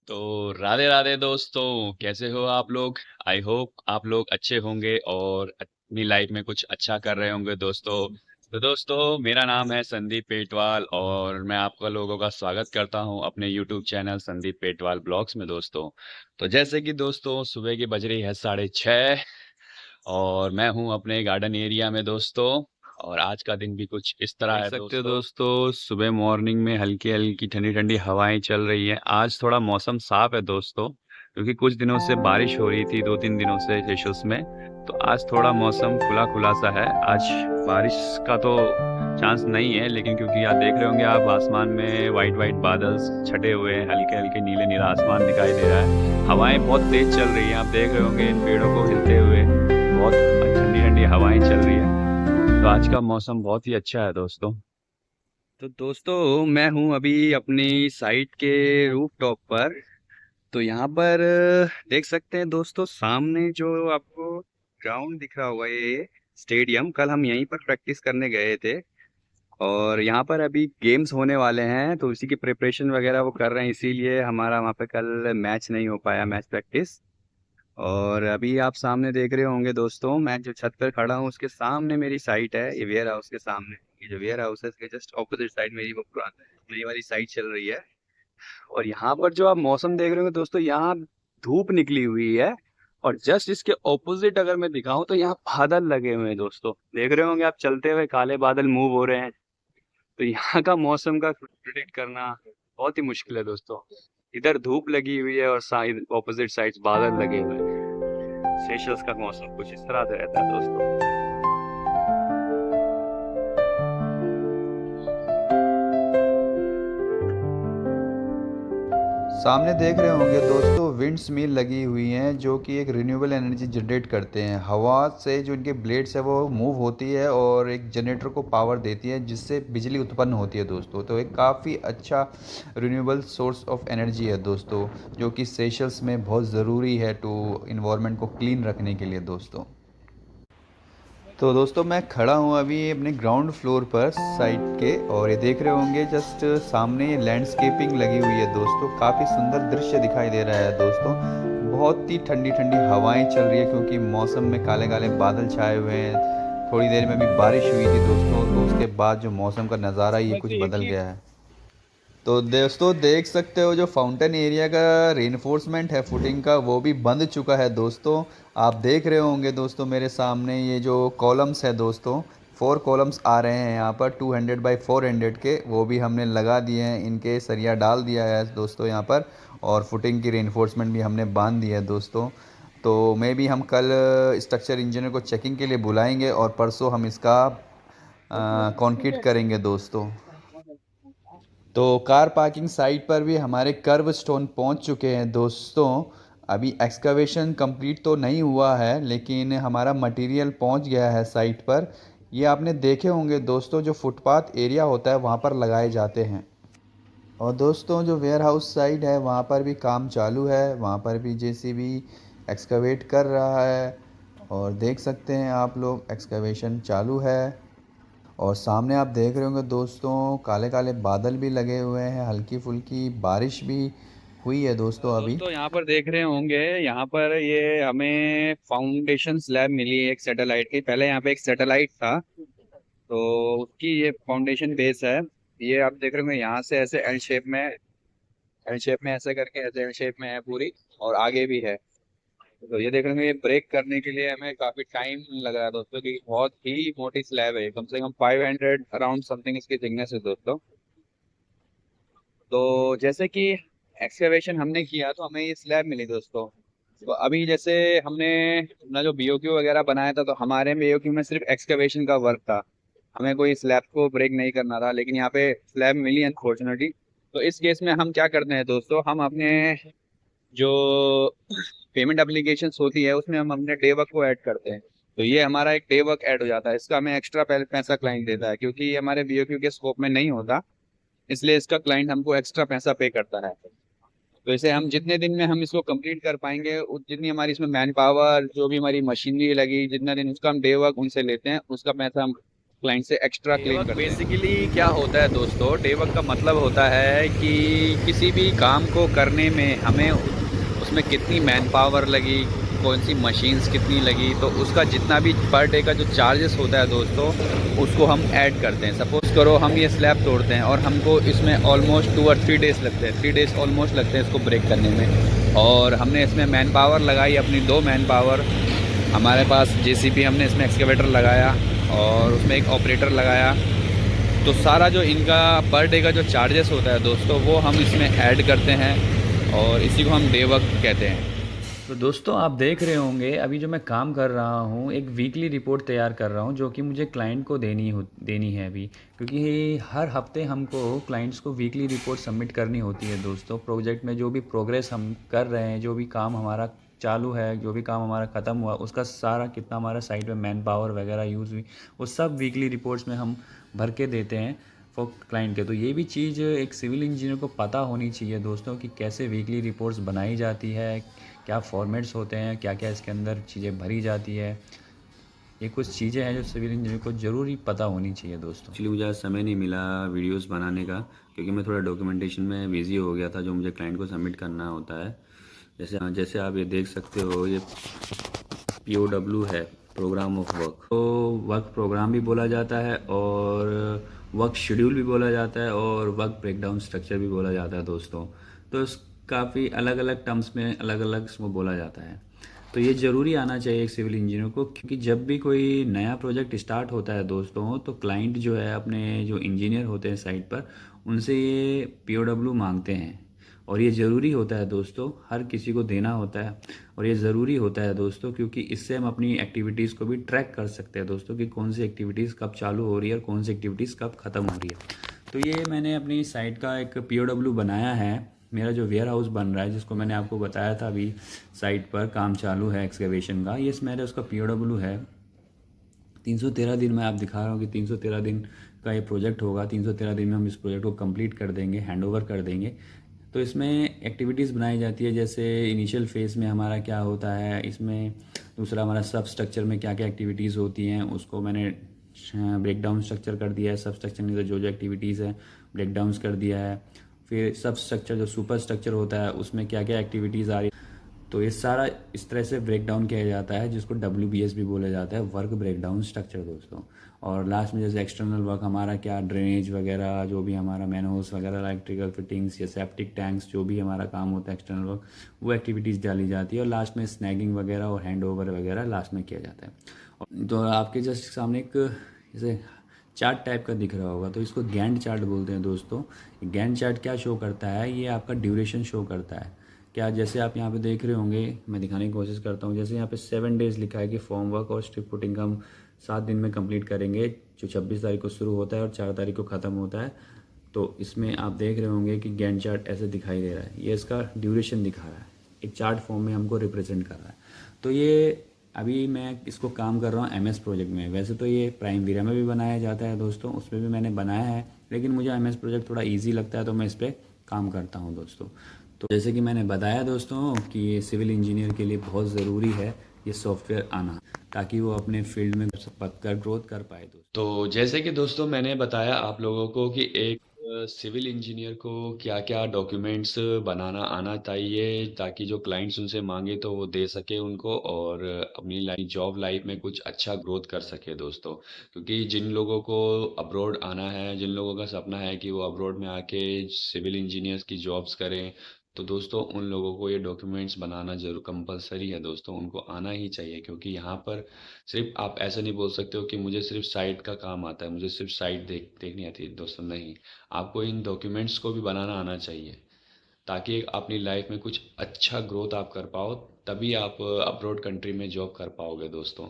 तो राधे राधे दोस्तों, कैसे हो आप लोग। आई होप आप लोग अच्छे होंगे और अपनी लाइफ में कुछ अच्छा कर रहे होंगे दोस्तों। तो दोस्तों, मेरा नाम है संदीप पेटवाल और मैं आपका लोगों का स्वागत करता हूं अपने YouTube channel Sandeep Petwal blogs में दोस्तों। तो जैसे कि दोस्तों, सुबह की बज रही है 6:30 और मैं हूं अपने गार्डन एरिया में दोस्तों। और आज का दिन भी कुछ इस तरह है सकते हो दोस्तों, सुबह मॉर्निंग में हल्की हल्की ठंडी ठंडी हवाएं चल रही हैं। आज थोड़ा मौसम साफ है दोस्तों, क्योंकि कुछ दिनों से बारिश हो रही थी, 2-3 दिनों से सेशल्स में। तो आज थोड़ा मौसम खुला खुला सा है। आज बारिश का तो चांस नहीं है, लेकिन क्योंकि आप देख रहे होंगे, आप आसमान में वाइट वाइट बादल छटे हुए हैं, हल्के हल्के नीले नीला आसमान दिखाई दे रहा है। हवाएं बहुत तेज चल रही हैं, आप देख रहे होंगे इन पेड़ों को हिलते हुए। बहुत ठंडी ठंडी हवाएं चल रही है। तो आज का मौसम बहुत ही अच्छा है दोस्तों। तो दोस्तों, मैं हूँ अभी अपनी साइट के रूफ टॉप पर। तो यहाँ पर देख सकते हैं दोस्तों, सामने जो आपको ग्राउंड दिख रहा होगा, ये स्टेडियम, कल हम यहीं पर प्रैक्टिस करने गए थे। और यहाँ पर अभी गेम्स होने वाले हैं, तो उसी की प्रिपरेशन वगैरह वो कर रहे हैं, इसीलिए हमारा वहाँ पे कल मैच नहीं हो पाया, मैच प्रैक्टिस। और अभी आप सामने देख रहे होंगे दोस्तों, मैं जो छत पर खड़ा हूँ उसके सामने मेरी साइट है, ये वेयर हाउस के सामने। ये जो वेयर हाउस है, इसके जस्ट ऑपोजिट साइड मेरी वो पुरानी नई वाली साइट चल रही है। और यहाँ पर जो आप मौसम देख रहे होंगे दोस्तों, यहाँ धूप निकली हुई है। और जस्ट इसके ऑपोजिट अगर मैं दिखाऊं तो यहाँ बादल लगे हुए हैं दोस्तों, देख रहे होंगे आप, चलते हुए काले बादल मूव हो रहे हैं। तो यहाँ का मौसम का प्रिडिक्ट करना बहुत ही मुश्किल है दोस्तों। इधर धूप लगी हुई है और साइड ऑपोजिट साइड बादल लगे हुए हैं। सेशल्स का मौसम कुछ इस तरह से रहता है दोस्तों। सामने देख रहे होंगे दोस्तों, विंड्स मिल लगी हुई हैं जो कि एक रिन्यूएबल एनर्जी जनरेट करते हैं। हवा से जो इनके ब्लेड्स है वो मूव होती है और एक जनरेटर को पावर देती है, जिससे बिजली उत्पन्न होती है दोस्तों। तो एक काफ़ी अच्छा रिन्यूएबल सोर्स ऑफ एनर्जी है दोस्तों, जो कि सेशल्स में बहुत ज़रूरी है टू इन्वायरमेंट को क्लीन रखने के लिए दोस्तों। तो दोस्तों, मैं खड़ा हूँ अभी अपने ग्राउंड फ्लोर पर साइट के, और ये देख रहे होंगे जस्ट सामने लैंडस्केपिंग लगी हुई है दोस्तों। काफ़ी सुंदर दृश्य दिखाई दे रहा है दोस्तों। बहुत ही ठंडी ठंडी हवाएं चल रही है, क्योंकि मौसम में काले काले बादल छाए हुए हैं। थोड़ी देर में भी बारिश हुई थी दोस्तों, तो उसके बाद जो मौसम का नज़ारा ये कुछ बदल गया है। तो दोस्तों, देख सकते हो जो फाउंटेन एरिया का रेनफोर्समेंट है फुटिंग का, वो भी बंद चुका है दोस्तों। आप देख रहे होंगे दोस्तों, मेरे सामने ये जो कॉलम्स है दोस्तों, 4 कॉलम्स आ रहे हैं यहाँ पर 200 बाई 400 के, वो भी हमने लगा दिए हैं, इनके सरिया डाल दिया है दोस्तों यहाँ पर। और फुटिंग की रेनफोर्समेंट भी हमने बांध दिया है दोस्तों। तो मे भी हम कल स्ट्रक्चर इंजीनियर को चेकिंग के लिए बुलाएंगे और परसों हम इसका कंक्रीट करेंगे दोस्तों। तो कार पार्किंग साइट पर भी हमारे कर्व स्टोन पहुंच चुके हैं दोस्तों। अभी एक्सकवेशन कंप्लीट तो नहीं हुआ है, लेकिन हमारा मटेरियल पहुंच गया है साइट पर। ये आपने देखे होंगे दोस्तों, जो फुटपाथ एरिया होता है वहां पर लगाए जाते हैं। और दोस्तों, जो वेयर हाउस साइट है वहाँ पर भी काम चालू है, वहाँ पर भी जेसीबी एक्सकवेट कर रहा है। और देख सकते हैं आप लोग, एक्सकवेशन चालू है। और सामने आप देख रहे होंगे दोस्तों, काले काले बादल भी लगे हुए हैं, हल्की फुल्की बारिश भी हुई है तो दोस्तों अभी। दोस्तों, यहाँ पर देख रहे होंगे, यहाँ पर ये हमें फाउंडेशन स्लैब मिली है एक सैटेलाइट की। पहले यहाँ पे एक सैटेलाइट था, तो उसकी ये फाउंडेशन बेस है। ये आप देख रहे होंगे, यहाँ से ऐसे एल शेप में ऐसे करके ऐसे एल शेप में है पूरी, और आगे भी है। तो ये देख रहे होंगे, ये ब्रेक करने के लिए हमें काफी टाइम लग रहा है दोस्तों, क्योंकि बहुत ही मोटी स्लैब है, कम से कम 500 अराउंड समथिंग इसकी थिकनेस है दोस्तों। तो जैसे कि एक्सकवेशन हमने किया तो हमें ये स्लैब मिली दोस्तों। तो अभी जैसे हमने अपना जो बीओक्यू वगैरह बनाया था, तो हमारे बीओक्यू में सिर्फ एक्सकवेशन का वर्क था, हमें कोई स्लैब को ब्रेक नहीं करना था। लेकिन यहाँ पे स्लैब मिली अनफॉर्चुनेटली। तो इस केस में हम क्या करते हैं दोस्तों, हम अपने जो पेमेंट एप्लीकेशंस होती है उसमें हम अपने डे वर्क को ऐड करते हैं। तो ये हमारा एक डे वर्क ऐड हो जाता है, इसका हमें एक्स्ट्रा पैसा क्लाइंट देता है, क्योंकि ये हमारे बीओक्यू के स्कोप में नहीं होता, इसलिए इसका क्लाइंट हमको एक्स्ट्रा पैसा पे करता है। तो इसे हम जितने दिन में हम इसको कंप्लीट कर पाएंगे, जितनी हमारी इसमें मैन पावर, जो भी हमारी मशीनरी लगी, जितना दिन उसका हम डे वर्क उनसे लेते हैं, उसका पैसा हम क्लाइंट से एक्स्ट्रा क्लेम करते हैं। बेसिकली क्या होता है दोस्तों, डे वर्क का मतलब होता है कि किसी भी काम को करने में हमें उसमें कितनी मैन पावर लगी, कौन सी मशीन्स कितनी लगी, तो उसका जितना भी पर डे का जो चार्जेस होता है दोस्तों, उसको हम ऐड करते हैं। सपोज़ करो हम ये स्लैब तोड़ते हैं और हमको इसमें ऑलमोस्ट 2 और 3 डेज़ लगते हैं, 3 डेज़ ऑलमोस्ट लगते हैं इसको ब्रेक करने में। और हमने इसमें मैन पावर लगाई अपनी 2 मैन पावर, हमारे पास जेसीबी, हमने इसमें एक्सकेवेटर लगाया और उसमें एक ऑपरेटर लगाया। तो सारा जो इनका पर डे का जो चार्जेस होता है दोस्तों, वो हम इसमें ऐड करते हैं और इसी को हम डे वर्क कहते हैं। तो दोस्तों आप देख रहे होंगे अभी जो मैं काम कर रहा हूँ, एक वीकली रिपोर्ट तैयार कर रहा हूँ जो कि मुझे क्लाइंट को देनी है अभी, क्योंकि हर हफ्ते हमको क्लाइंट्स को वीकली रिपोर्ट सबमिट करनी होती है दोस्तों। प्रोजेक्ट में जो भी प्रोग्रेस हम कर रहे हैं, जो भी काम हमारा चालू है, जो भी काम हमारा ख़त्म हुआ, उसका सारा कितना हमारा साइट में मैन पावर वगैरह यूज़ हुई, वो सब वीकली रिपोर्ट्स में हम भर के देते हैं फॉर क्लाइंट के। तो ये भी चीज़ एक सिविल इंजीनियर को पता होनी चाहिए दोस्तों कि कैसे वीकली रिपोर्ट्स बनाई जाती है, क्या फॉर्मेट्स होते हैं, क्या क्या इसके अंदर चीज़ें भरी जाती है। ये कुछ चीज़ें हैं जो सिविल इंजीनियर को ज़रूरी पता होनी चाहिए दोस्तों। एक्चुअली मुझे आज समय नहीं मिला वीडियोस बनाने का, क्योंकि मैं थोड़ा डॉक्यूमेंटेशन में बिज़ी हो गया था जो मुझे क्लाइंट को सबमिट करना होता है। जैसे जैसे आप ये देख सकते हो, ये POW है, प्रोग्राम ऑफ वर्क। तो वर्क प्रोग्राम भी बोला जाता है और वर्क शेड्यूल भी बोला जाता है और वर्क ब्रेकडाउन स्ट्रक्चर भी बोला जाता है दोस्तों। तो काफ़ी अलग अलग टर्म्स में अलग अलग इसको बोला जाता है। तो ये ज़रूरी आना चाहिए एक सिविल इंजीनियर को, क्योंकि जब भी कोई नया प्रोजेक्ट स्टार्ट होता है दोस्तों, तो क्लाइंट जो है अपने जो इंजीनियर होते हैं साइट पर, उनसे ये POW मांगते हैं। और ये ज़रूरी होता है दोस्तों, हर किसी को देना होता है और ये ज़रूरी होता है दोस्तों, क्योंकि इससे हम अपनी एक्टिविटीज़ को भी ट्रैक कर सकते हैं दोस्तों कि कौन सी एक्टिविटीज़ कब चालू हो रही है और कौन सी एक्टिविटीज़ कब ख़त्म हो रही है। तो ये मैंने अपनी साइट का एक POW बनाया है। मेरा जो वेयर हाउस बन रहा है, जिसको मैंने आपको बताया था अभी साइट पर काम चालू है एक्सकेवेशन का, ये मेरा उसका POW है। 313 दिन में आप दिखा रहा हूँ कि 313 दिन का ये प्रोजेक्ट होगा। 313 दिन में हम इस प्रोजेक्ट को कंप्लीट कर देंगे, हैंडओवर कर देंगे। तो इसमें एक्टिविटीज़ बनाई जाती है, जैसे इनिशियल फेज़ में हमारा क्या होता है, इसमें दूसरा हमारा सब स्ट्रक्चर में क्या क्या एक्टिविटीज़ होती हैं उसको मैंने ब्रेकडाउन स्ट्रक्चर कर दिया है। सब स्ट्रक्चर में जो जो एक्टिविटीज़ है ब्रेकडाउंस कर दिया है। फिर सब स्ट्रक्चर जो सुपर स्ट्रक्चर होता है उसमें क्या क्या एक्टिविटीज़ आ रही है, तो ये सारा इस तरह से ब्रेक डाउन किया जाता है, जिसको WBS भी बोला जाता है, वर्क ब्रेक डाउन स्ट्रक्चर दोस्तों। और लास्ट में जैसे एक्सटर्नल वर्क हमारा क्या, ड्रेनेज वगैरह, जो भी हमारा मैनहोल्स वगैरह, इलेक्ट्रिकल फिटिंग्स या सेप्टिक टैंक्स, जो भी हमारा काम होता है एक्सटर्नल वर्क, वो एक्टिविटीज़ डाली जाती है। और लास्ट में स्नैगिंग वगैरह और हैंड ओवर वगैरह लास्ट में किया जाता है। तो आपके जस्ट सामने एक जैसे चार्ट टाइप का दिख रहा होगा, तो इसको गैंट चार्ट बोलते हैं दोस्तों। गैंट चार्ट क्या शो करता है, ये आपका ड्यूरेशन शो करता है। क्या, जैसे आप यहाँ पे देख रहे होंगे, मैं दिखाने की कोशिश करता हूँ। जैसे यहाँ पे 7 डेज़ लिखा है कि फॉर्म वर्क और स्ट्रिप पुटिंग का हम 7 दिन में कंप्लीट करेंगे, जो 26 तारीख को शुरू होता है और 4 तारीख को ख़त्म होता है। तो इसमें आप देख रहे होंगे कि गैंट चार्ट ऐसे दिखाई दे रहा है, ये इसका ड्यूरेशन दिखा रहा है, एक चार्ट फॉर्म में हमको रिप्रेजेंट कर रहा है। तो ये अभी मैं इसको काम कर रहा हूँ MS प्रोजेक्ट में। वैसे तो ये प्राइमवीरा में भी बनाया जाता है दोस्तों, उसमें भी मैंने बनाया है, लेकिन मुझे MS प्रोजेक्ट थोड़ा ईजी लगता है तो मैं इस पर काम करता हूँ दोस्तों। तो जैसे कि मैंने बताया दोस्तों कि ये सिविल इंजीनियर के लिए बहुत ज़रूरी है ये सॉफ्टवेयर आना, ताकि वो अपने फील्ड में पककर ग्रोथ कर पाए दोस्तों। तो जैसे कि दोस्तों मैंने बताया आप लोगों को कि एक सिविल इंजीनियर को क्या-क्या डॉक्यूमेंट्स बनाना आना चाहिए, ताकि जो क्लाइंट्स उनसे मांगे तो वो दे सके उनको और अपनी जॉब लाइफ में कुछ अच्छा ग्रोथ कर सके दोस्तों। क्योंकि जिन लोगों को अब्रॉड आना है, जिन लोगों का सपना है कि वो अब्रॉड में आके सिविल इंजीनियर्स की जॉब्स करें, तो दोस्तों उन लोगों को ये डॉक्यूमेंट्स बनाना जरूर कंपलसरी है दोस्तों, उनको आना ही चाहिए। क्योंकि यहाँ पर सिर्फ आप ऐसा नहीं बोल सकते हो कि मुझे सिर्फ साइट का काम आता है, मुझे सिर्फ साइट देखनी आती है दोस्तों, नहीं। आपको इन डॉक्यूमेंट्स को भी बनाना आना चाहिए, ताकि एक अपनी लाइफ में कुछ अच्छा ग्रोथ आप कर पाओ, तभी आप अब्रॉड कंट्री में जॉब कर पाओगे दोस्तों।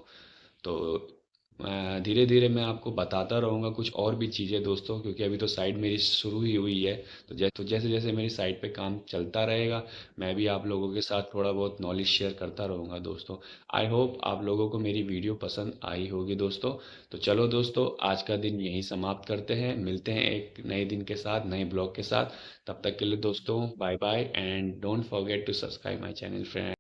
तो धीरे धीरे मैं आपको बताता रहूँगा कुछ और भी चीज़ें दोस्तों, क्योंकि अभी तो साइट मेरी शुरू ही हुई है। तो जैसे जैसे मेरी साइट पे काम चलता रहेगा, मैं भी आप लोगों के साथ थोड़ा बहुत नॉलेज शेयर करता रहूँगा दोस्तों। आई होप आप लोगों को मेरी वीडियो पसंद आई होगी दोस्तों। तो चलो दोस्तों, आज का दिन यहीं समाप्त करते हैं, मिलते हैं एक नए दिन के साथ, नए ब्लॉग के साथ। तब तक के लिए दोस्तों bye bye, and don't forget to subscribe my channel friend.